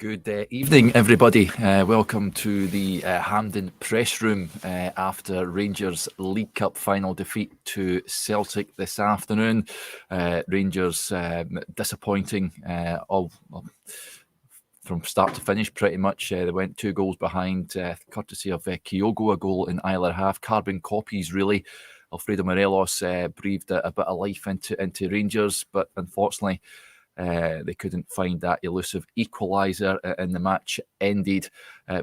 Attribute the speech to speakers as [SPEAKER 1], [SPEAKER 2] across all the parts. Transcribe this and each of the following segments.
[SPEAKER 1] Good evening, everybody. Welcome to the Hampden press room after Rangers League Cup final defeat to Celtic this afternoon. Rangers disappointing from start to finish, pretty much. They went 2 goals behind, courtesy of Kyogo, a goal in either half. Carbon copies, really. Alfredo Morelos breathed a bit of life into Rangers, but unfortunately, they couldn't find that elusive equaliser, and the match ended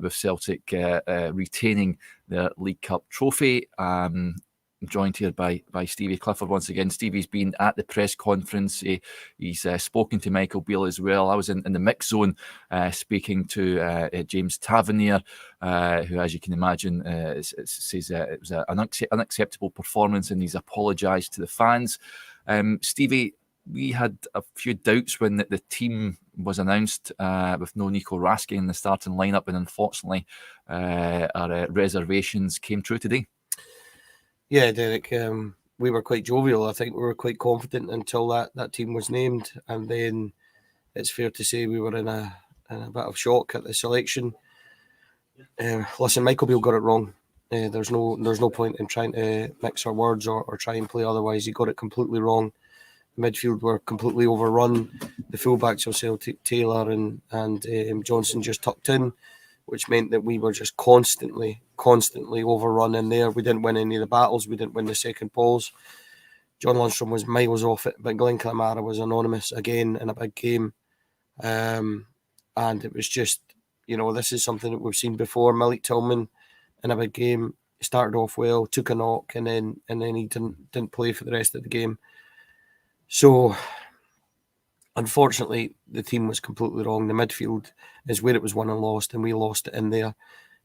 [SPEAKER 1] with Celtic retaining their League Cup trophy. I'm joined here by Stevie Clifford once again. Stevie's been at the press conference. He's spoken to Michael Beale as well. I was in the mix zone speaking to James Tavernier, who, as you can imagine, says it was an unacceptable performance, and he's apologised to the fans. Stevie, we had a few doubts when the team was announced with no Nico Raskin in the starting lineup, and unfortunately our reservations came true today.
[SPEAKER 2] Yeah, Derek, we were quite jovial. I think we were quite confident until that team was named, and then it's fair to say we were in a bit of shock at the selection. Listen, Michael Beale got it wrong. There's no point in trying to mix our words or try and play otherwise. He got it completely wrong. Midfield were completely overrun. The fullbacks of Celtic, Taylor and Johnson, just tucked in, which meant that we were just constantly overrun in there. We didn't win any of the battles. We didn't win the second balls. John Lundstrom was miles off it, but Glenn Calamara was anonymous again in a big game. And it was just, this is something that we've seen before. Malik Tillman in a big game started off well, took a knock, and then he didn't play for the rest of the game. So, unfortunately, the team was completely wrong. The midfield is where it was won and lost, and we lost it in there.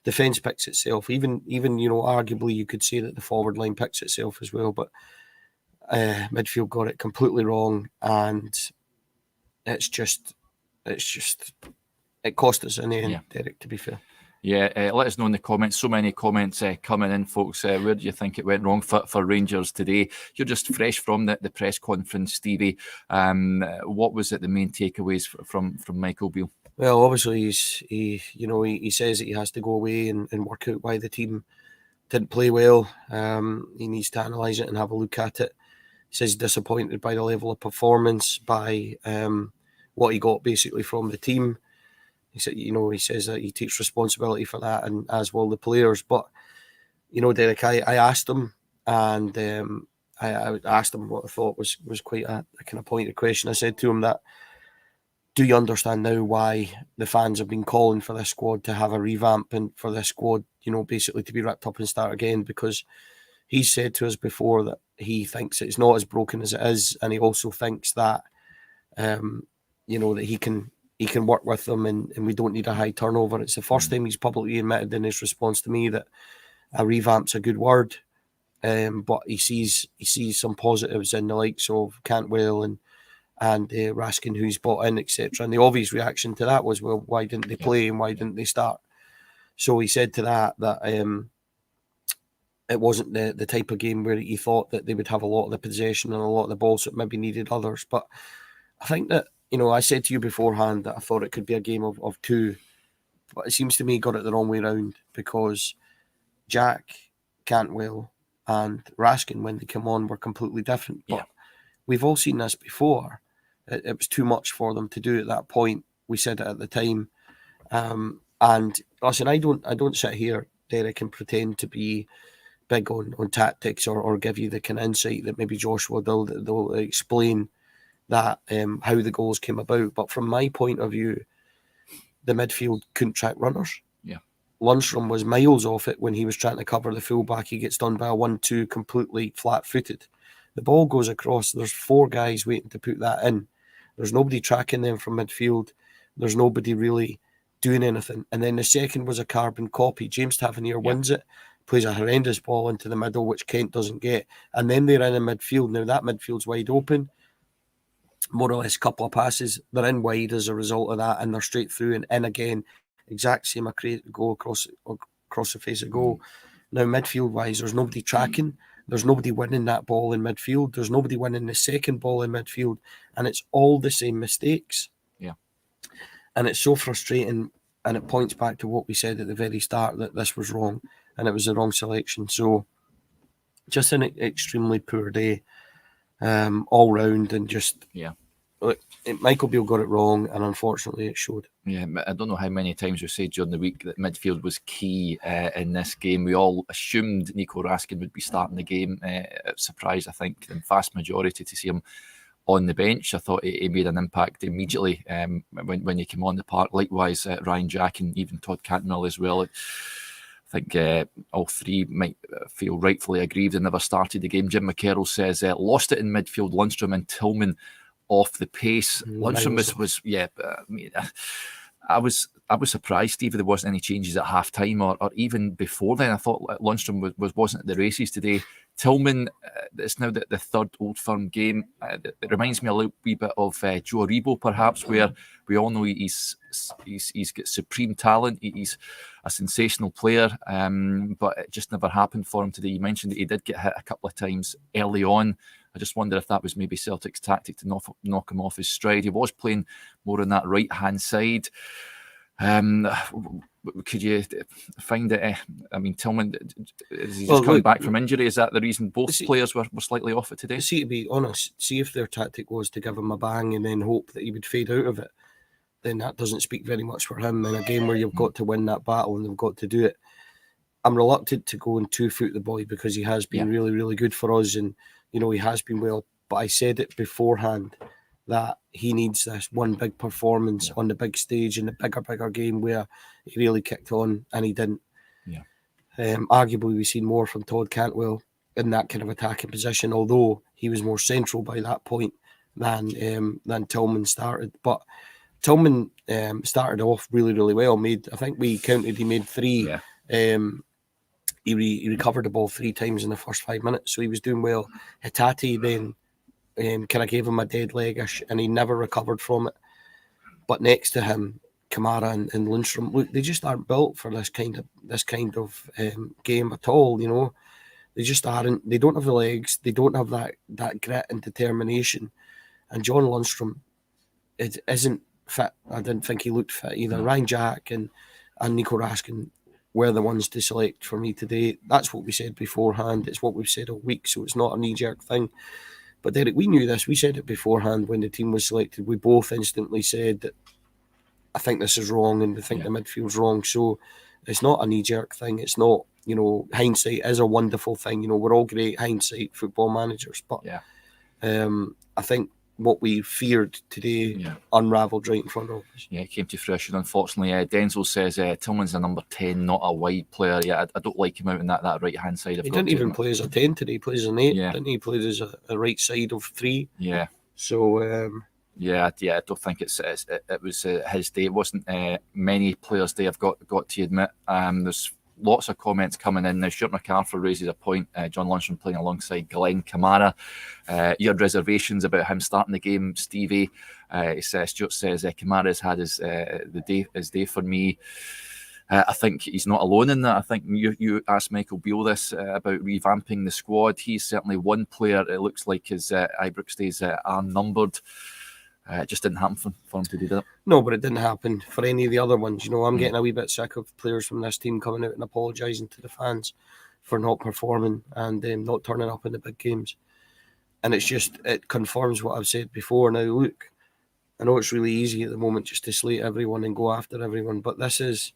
[SPEAKER 2] Defence picks itself. Even arguably you could say that the forward line picks itself as well, but midfield got it completely wrong, and it cost us in the end, Derek, to be fair.
[SPEAKER 1] Yeah, let us know in the comments. So many comments coming in, folks. Where do you think it went wrong for Rangers today? You're just fresh from the press conference, Stevie. What was the main takeaways from Michael Beale?
[SPEAKER 2] Well, obviously he says that he has to go away and work out why the team didn't play well. He needs to analyse it and have a look at it. He says he's disappointed by the level of performance, by what he got basically from the team. He said, he says that he takes responsibility for that, and as will the players. But, Derek, I asked him, and I asked him what I thought was quite a kind of pointed question. I said to him that, do you understand now why the fans have been calling for this squad to have a revamp and for this squad, basically to be ripped up and start again? Because he said to us before that he thinks it's not as broken as it is, and he also thinks that, that he can work with them and we don't need a high turnover. It's the first time he's publicly admitted in his response to me that a revamp's a good word, but he sees some positives in the likes of Cantwell and Raskin, who's bought in, etc. And the obvious reaction to that was, well, why didn't they play and why didn't they start? So he said to that it wasn't the type of game where he thought that they would have a lot of the possession and a lot of the ball, so it maybe needed others. But I think that, I said to you beforehand that I thought it could be a game of two, but it seems to me he got it the wrong way around, because Jack, Cantwell and Raskin, when they come on, were completely different. But we've all seen this before. It was too much for them to do at that point. We said it at the time. And listen, I don't sit here, Derek, and pretend to be big on tactics or give you the kind of insight that maybe Joshua they'll explain that how the goals came about. But from my point of view, the midfield couldn't track runners.
[SPEAKER 1] Yeah.
[SPEAKER 2] Lundstrom was miles off it when he was trying to cover the fullback. He gets done by a 1-2 completely flat-footed. The ball goes across. There's 4 guys waiting to put that in. There's nobody tracking them from midfield. There's nobody really doing anything. And then the second was a carbon copy. James Tavernier wins it, plays a horrendous ball into the middle, which Kent doesn't get. And then they're in a midfield. Now that midfield's wide open. More or less a couple of passes. They're in wide as a result of that, and they're straight through and in again. Exact same goal across the face of goal. Now, midfield-wise, there's nobody tracking. There's nobody winning that ball in midfield. There's nobody winning the second ball in midfield. And it's all the same mistakes.
[SPEAKER 1] Yeah.
[SPEAKER 2] And it's so frustrating, and it points back to what we said at the very start, that this was wrong and it was the wrong selection. So just an extremely poor day all round, and just look, Michael Beale got it wrong, and unfortunately it showed.
[SPEAKER 1] Yeah, I don't know how many times we said during the week that midfield was key in this game. We all assumed Nico Raskin would be starting the game. Surprised, I think, the vast majority to see him on the bench. I thought he made an impact immediately when he came on the park. Likewise, Ryan Jack and even Todd Cantwell as well. I think all three might feel rightfully aggrieved and never started the game. Jim McCarroll says, lost it in midfield, Lundstram and Tillman off the pace. Lundstram was I was surprised, Stevie, there wasn't any changes at half time or even before then. I thought Lundstram wasn't at the races today. Tillman, it's now the third Old Firm game. It reminds me a little wee bit of Joe Aribo, perhaps, where we all know he's got supreme talent. He's a sensational player, but it just never happened for him today. You mentioned that he did get hit a couple of times early on. I just wonder if that was maybe Celtic's tactic to knock him off his stride. He was playing more on that right-hand side. Could you find it? I mean, Tillman, is he just coming back from injury? Is that the reason both players were slightly off it today?
[SPEAKER 2] See, to be honest, see if their tactic was to give him a bang and then hope that he would fade out of it, then that doesn't speak very much for him in a game where you've got to win that battle and they've got to do it. I'm reluctant to go and 2-foot the boy because he has been really, really good for us, and he has been well. But I said it beforehand that he needs this one big performance on the big stage in the bigger game where he really kicked on, and he didn't. Arguably, we've seen more from Todd Cantwell in that kind of attacking position, although he was more central by that point than Tillman started. But Tillman started off really, really well. I think we counted, he made 3. He recovered the ball 3 times in the first 5 minutes, so he was doing well. Hatate then kind of gave him a dead leg-ish, and he never recovered from it. But next to him, Kamara and Lundstram, look, they just aren't built for this kind of game at all. They just aren't. They don't have the legs. They don't have that grit and determination. And John Lundstram isn't fit. I didn't think he looked fit either. Ryan Jack and Nico Raskin were the ones to select for me today. That's what we said beforehand. It's what we've said all week, so it's not a knee-jerk thing. But Derek, we knew this. We said it beforehand when the team was selected. We both instantly said that I think this is wrong and we think the midfield's wrong. So it's not a knee-jerk thing. It's not, hindsight is a wonderful thing. We're all great hindsight football managers. But I think what we feared today unravelled right in front of us.
[SPEAKER 1] Yeah, it came to fruition, unfortunately. Denzel says Tillman's a number 10, not a wide player. Yeah, I don't like him out in that right-hand side.
[SPEAKER 2] He didn't even play as a 10 today. He plays as an 8, didn't he? He played as a right side of 3.
[SPEAKER 1] Yeah.
[SPEAKER 2] So...
[SPEAKER 1] I don't think it was his day. It wasn't many players' day, I've got to admit. There's lots of comments coming in now. Stuart MacArthur raises a point. John Lundstram playing alongside Glenn Kamara. You had reservations about him starting the game, Stevie. Stuart says Kamara's had his day for me. I think he's not alone in that. I think you asked Michael Beale this about revamping the squad. He's certainly one player. It looks like his Ibrox days are numbered. It just didn't happen for him to do that.
[SPEAKER 2] No, but it didn't happen for any of the other ones. I'm getting a wee bit sick of players from this team coming out and apologising to the fans for not performing and not turning up in the big games. And it confirms what I've said before. Now, look, I know it's really easy at the moment just to slate everyone and go after everyone, but this is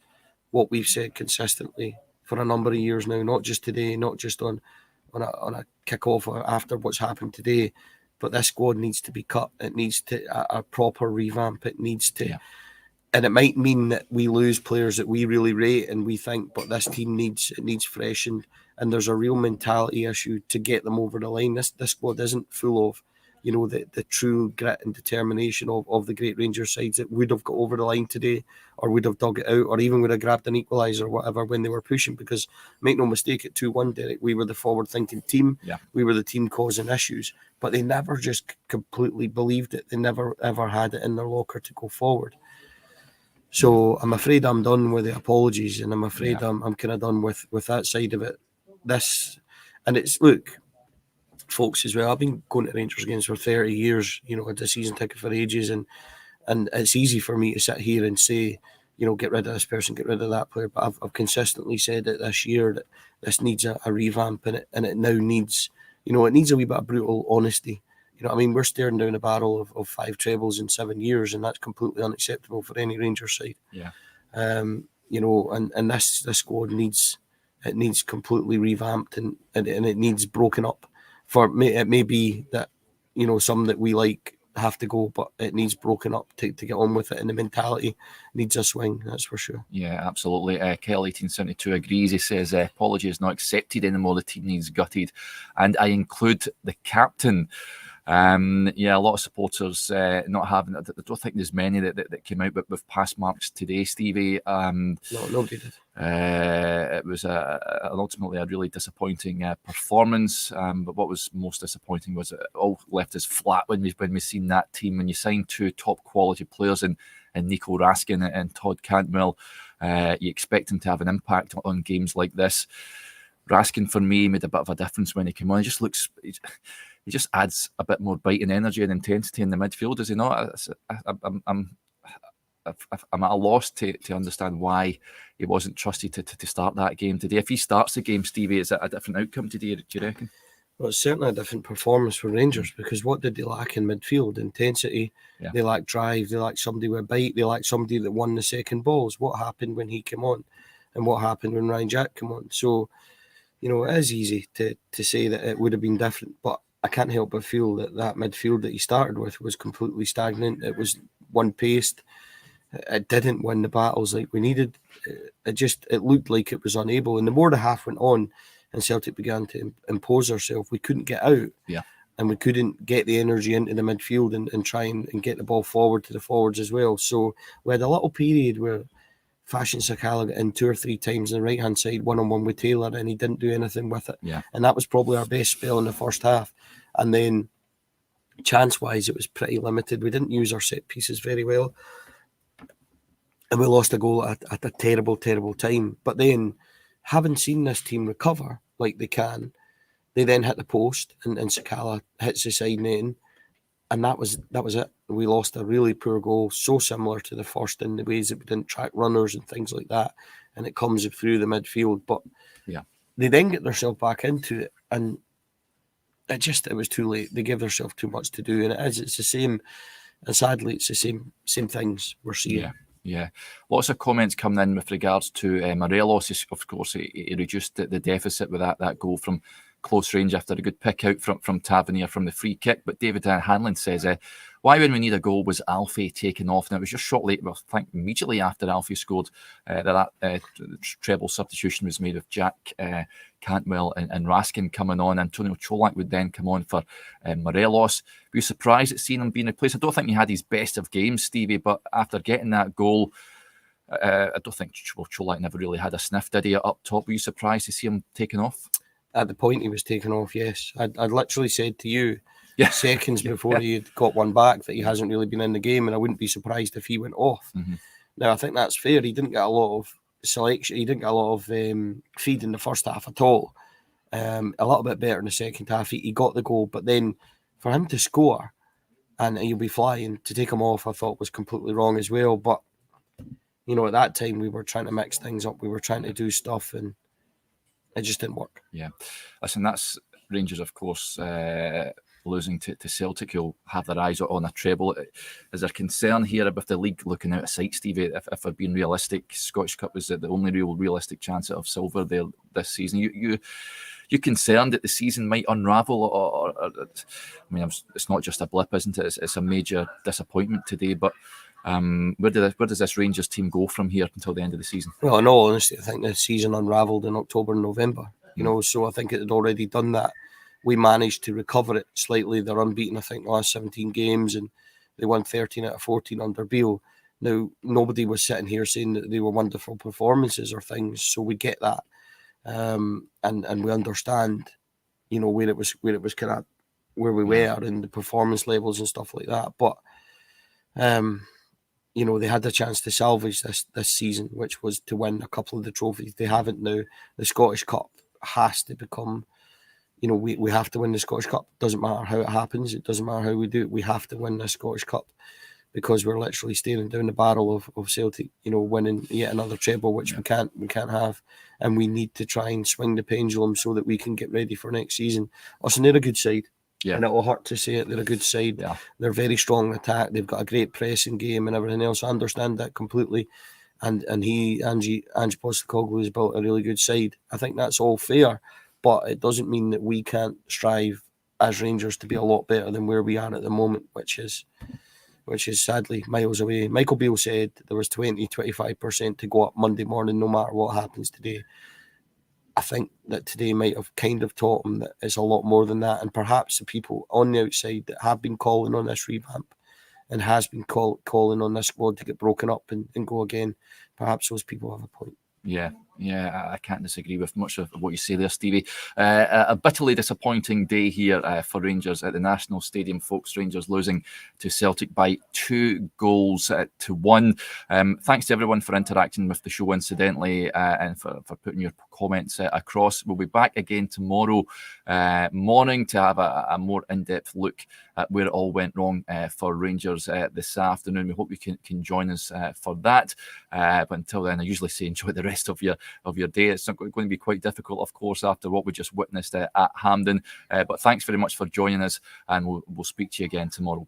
[SPEAKER 2] what we've said consistently for a number of years now, not just today, not just on a kick-off or after what's happened today. But this squad needs to be cut. It needs to a proper revamp. It needs to, and it might mean that we lose players that we really rate and we think, but this team needs freshened. And there's a real mentality issue to get them over the line. This squad isn't full of, the true grit and determination of the great Rangers sides that would have got over the line today, or would have dug it out, or even would have grabbed an equaliser or whatever when they were pushing. Because make no mistake, at 2-1, Derek, we were the forward-thinking team. We were the team causing issues, but they never just completely believed it. They never ever had it in their locker to go forward. So I'm afraid I'm done with the apologies, and I'm afraid I'm kind of done with that side of it. Look, folks, as well, I've been going to Rangers games for 30 years, had a season ticket for ages, and And it's easy for me to sit here and say, get rid of this person, get rid of that player. But I've consistently said it this year that this needs a revamp, and it now needs, it needs a wee bit of brutal honesty. We're staring down a barrel of 5 trebles in 7 years, and that's completely unacceptable for any Rangers side.
[SPEAKER 1] Yeah.
[SPEAKER 2] And this squad needs completely revamped, and it needs broken up. It may be that some that we like have to go, but it needs broken up to get on with it, and the mentality needs a swing, that's for sure.
[SPEAKER 1] Yeah, absolutely. Kel 1872 agrees. He says apology is not accepted anymore, the team needs gutted, and I include the captain. A lot of supporters not having it. I don't think there's many that came out with past marks today, Stevie.
[SPEAKER 2] No, nobody did.
[SPEAKER 1] It was ultimately a really disappointing performance. But what was most disappointing was it all left us flat when we seen that team. When you sign 2 top quality players in Nico Raskin and Todd Cantwell, you expect him to have an impact on games like this. Raskin, for me, made a bit of a difference when he came on. He just adds a bit more bite and energy and intensity in the midfield, does he not? I'm at a loss to understand why he wasn't trusted to start that game today. If he starts the game, Stevie, is it a different outcome today, do you reckon?
[SPEAKER 2] Well, it's certainly a different performance for Rangers, because what did they lack in midfield? Intensity.
[SPEAKER 1] Yeah.
[SPEAKER 2] They lack drive. They lack somebody with bite. They lack somebody that won the second balls. What happened when he came on, and what happened when Ryan Jack came on? So, it is easy to say that it would have been different, but I can't help but feel that midfield that he started with was completely stagnant. It was one-paced. It didn't win the battles like we needed. It looked like it was unable. And the more the half went on and Celtic began to impose ourselves, we couldn't get out.
[SPEAKER 1] Yeah.
[SPEAKER 2] And we couldn't get the energy into the midfield and try and get the ball forward to the forwards as well. So we had a little period where Fashion Sakala got in 2 or 3 times on the right-hand side, one-on-one with Taylor, and he didn't do anything with it.
[SPEAKER 1] Yeah.
[SPEAKER 2] And that was probably our best spell in the first half. And then chance-wise, it was pretty limited. We didn't use our set pieces very well. And we lost a goal at a terrible, terrible time. But then, having seen this team recover like they can, they then hit the post, and Sakala hits the side net, and that was it. We lost a really poor goal, so similar to the first in the ways that we didn't track runners and things like that, and it comes through the midfield. But they then get themselves back into it, and it was too late. They gave themselves too much to do, and it's the same. And sadly, it's the same things we're seeing.
[SPEAKER 1] Yeah. Lots of comments coming in with regards to Morelos. Of course, he reduced the deficit with that goal from close range after a good pick out from Tavernier from the free kick. But David Hanlon says, why when we need a goal was Alfie taken off? Now, it was just shortly, I think immediately after Alfie scored, that treble substitution was made with Jack Cantwell and Raskin coming on. Antonio Cholak would then come on for Morelos. Were you surprised at seeing him being replaced? I don't think he had his best of games, Stevie, but after getting that goal, I don't think Cholak never really had a sniff, did he, up top? Were you surprised to see him taken off?
[SPEAKER 2] At the point he was taken off, yes. I'd literally said to you seconds before he had got one back that he hasn't really been in the game, and I wouldn't be surprised if he went off.
[SPEAKER 1] Mm-hmm.
[SPEAKER 2] Now, I think that's fair. He didn't get a lot of selection. He didn't get a lot of feed in the first half at all. A little bit better in the second half. He got the goal, but then for him to score and he'll be flying, to take him off, I thought was completely wrong as well. But, at that time we were trying to mix things up. We were trying to do stuff, and it just didn't work.
[SPEAKER 1] Yeah. Listen, that's Rangers, of course, losing to Celtic. Who'll have their eyes on a treble. Is there concern here about the league looking out of sight, Stevie? If we're being realistic, Scottish Cup was the only realistic chance of silver there this season. You concerned that the season might unravel, or it's not just a blip, isn't it? It's a major disappointment today. But where does this Rangers team go from here until the end of the season?
[SPEAKER 2] Well, in all honesty, I think the season unravelled in October and November. So I think it had already done that. We managed to recover it slightly. They're unbeaten, I think, the last 17 games, and they won 13 out of 14 under Beale. Now, nobody was sitting here saying that they were wonderful performances or things, so we get that, and we understand, where it was kind of where we were and the performance levels and stuff like that. But they had the chance to salvage this season, which was to win a couple of the trophies. They haven't now. The Scottish Cup has to become, we have to win the Scottish Cup. Doesn't matter how it happens. It doesn't matter how we do it. We have to win the Scottish Cup. because we're literally staring down the barrel of Celtic, winning yet another treble, which we can't have, and we need to try and swing the pendulum so that we can get ready for next season. Listen, they're a good side.
[SPEAKER 1] Yeah.
[SPEAKER 2] And it'll hurt to say it. They're a good side.
[SPEAKER 1] Yeah.
[SPEAKER 2] They're very strong in attack. They've got a great pressing game and everything else. I understand that completely. And Ange Postecoglou has built a really good side. I think that's all fair, but it doesn't mean that we can't strive as Rangers to be a lot better than where we are at the moment, which is sadly miles away. Michael Beale said there was 20-25% to go up Monday morning, no matter what happens today. I think that today might have kind of taught him that it's a lot more than that, and perhaps the people on the outside that have been calling on this revamp and has been calling on this squad to get broken up and go again, perhaps those people have a point.
[SPEAKER 1] Yeah, I can't disagree with much of what you say there, Stevie. A bitterly disappointing day here for Rangers at the National Stadium, folks. Rangers losing to Celtic by 2-1. Thanks to everyone for interacting with the show, incidentally, and for putting your comments across. We'll be back again tomorrow morning to have a more in-depth look at where it all went wrong for Rangers this afternoon. We hope you can join us for that. But until then, I usually say enjoy the rest of your day. It's going to be quite difficult, of course, after what we just witnessed at Hampden. But thanks very much for joining us, and we'll speak to you again tomorrow.